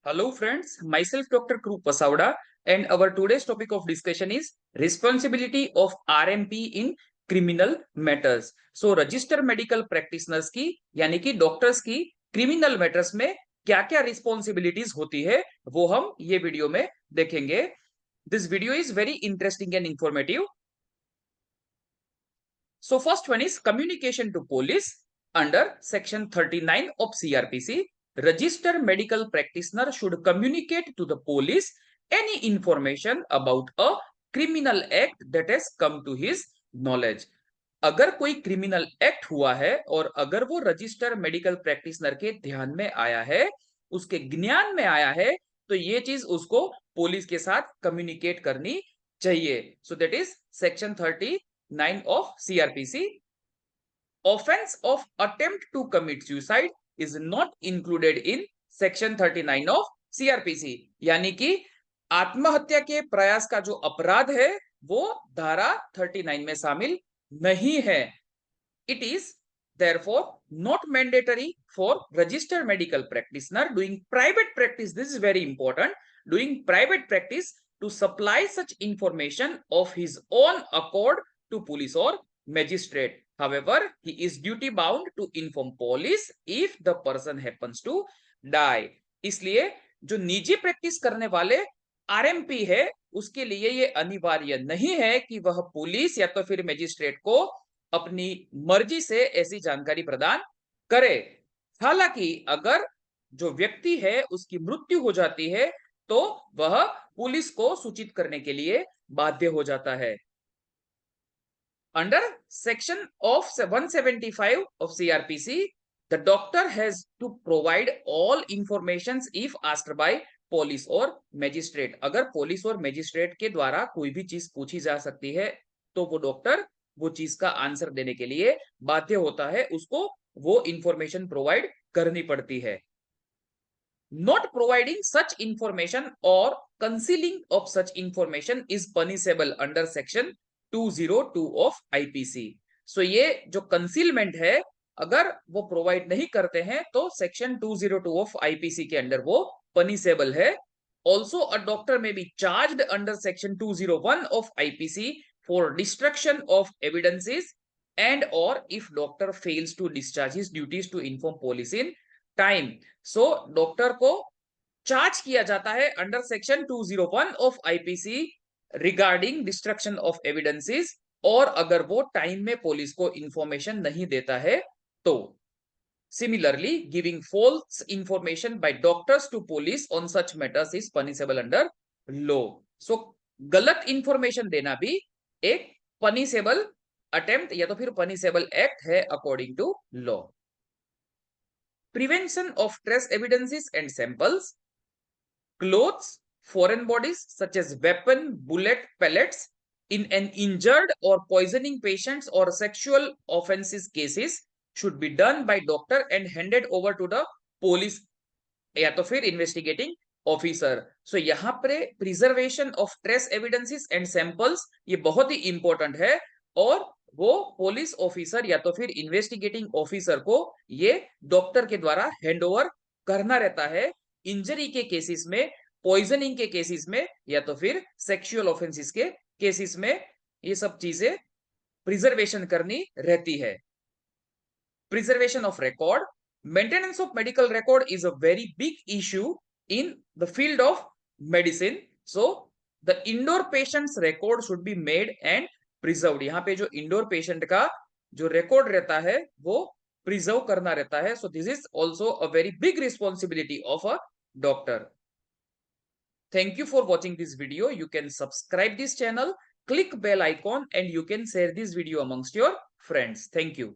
Hello friends, myself Dr. Krup Pasauda and our today's topic of discussion is responsibility of RMP in criminal matters. So register medical practitioners की यानी कि doctors की criminal matters में क्या क्या responsibilities होती है वो हम ये वीडियो में देखेंगे. This video is very interesting and informative. So first one is communication to police under section 39 of CRPC. Registered medical practitioner should communicate to the police any information about a criminal act that has come to his knowledge. अगर कोई criminal act हुआ है और अगर वो registered medical practitioner के ध्यान में आया है, उसके ज्ञान में आया है, तो ये चीज उसको पुलिस के साथ कम्युनिकेट करनी चाहिए. So that is section 39 of CRPC. Offense of attempt to commit suicide is not included in section 39 of CRPC. यानी कि आत्महत्या के प्रयास का जो अपराध है वो धारा 39 में शामिल नहीं है. It is therefore not mandatory for registered medical practitioner doing private practice. This is very important. Doing private practice to supply such information of his own accord to police or magistrate. However, he is duty bound to inform police if the person happens to die. इसलिए जो निजी practice करने वाले RMP है उसके लिए ये अनिवार्य नहीं है कि वह पुलिस या तो फिर मजिस्ट्रेट को अपनी मर्जी से ऐसी जानकारी प्रदान करे. हालांकि अगर जो व्यक्ति है उसकी मृत्यु हो जाती है तो वह पुलिस को सूचित करने के लिए बाध्य हो जाता है. Under section of 175 of CRPC, the doctor has to provide all informations if asked by police और मैजिस्ट्रेट. अगर पुलिस और मैजिस्ट्रेट के द्वारा कोई भी चीज पूछी जा सकती है तो वो डॉक्टर वो चीज का आंसर देने के लिए बाध्य होता है, उसको वो इंफॉर्मेशन प्रोवाइड करनी पड़ती है. Not providing such information or concealing of such information is punishable under section 202 of IPC. So ये जो कंसीलमेंट है अगर वो प्रोवाइड नहीं करते हैं तो सेक्शन 202 ऑफ आईपीसी के अंडर वो पनिशेबल है. Also a doctor may be charged under section 201 of IPC for destruction of evidences and और if doctor fails to discharge his duties to inform police in time. So doctor को charge किया जाता है under section 201 of IPC regarding destruction of evidences, और अगर वो time में police को इंफॉर्मेशन नहीं देता है तो. Similarly, giving false information by doctors to police on such matters is punishable under law. So गलत इंफॉर्मेशन देना भी एक पनिशेबल अटेम्प्ट या तो फिर पनिशेबल एक्ट है according to law. Prevention of trace evidences and samples. Clothes, foreign bodies such as weapon, bullet, pellets in an injured or poisoning patients or sexual offenses cases should be done by doctor and handed over to the police या तो फिर investigating officer. सो यहाँ पर preservation of trace evidences and samples ये बहुत ही important है और वो पुलिस ऑफिसर या तो फिर इन्वेस्टिगेटिंग ऑफिसर को ये डॉक्टर के द्वारा हैंडओवर करना रहता है इंजरी के केसेस में, पॉइजनिंग के केसेस में या तो फिर सेक्सुअल ऑफेंसेस के केसेस में. ये सब चीजें प्रिजर्वेशन करनी रहती है. Preservation of record. Maintenance of medical record is a very big issue in the field of medicine. So the indoor patient's record should be made and preserved. यहाँ पे जो इंडोर पेशेंट का जो रिकॉर्ड रहता है वो प्रिजर्व करना रहता है. So this is also a very big responsibility of a doctor. Thank you for watching this video. You can subscribe this channel, click bell icon and you can share this video amongst your friends. Thank you.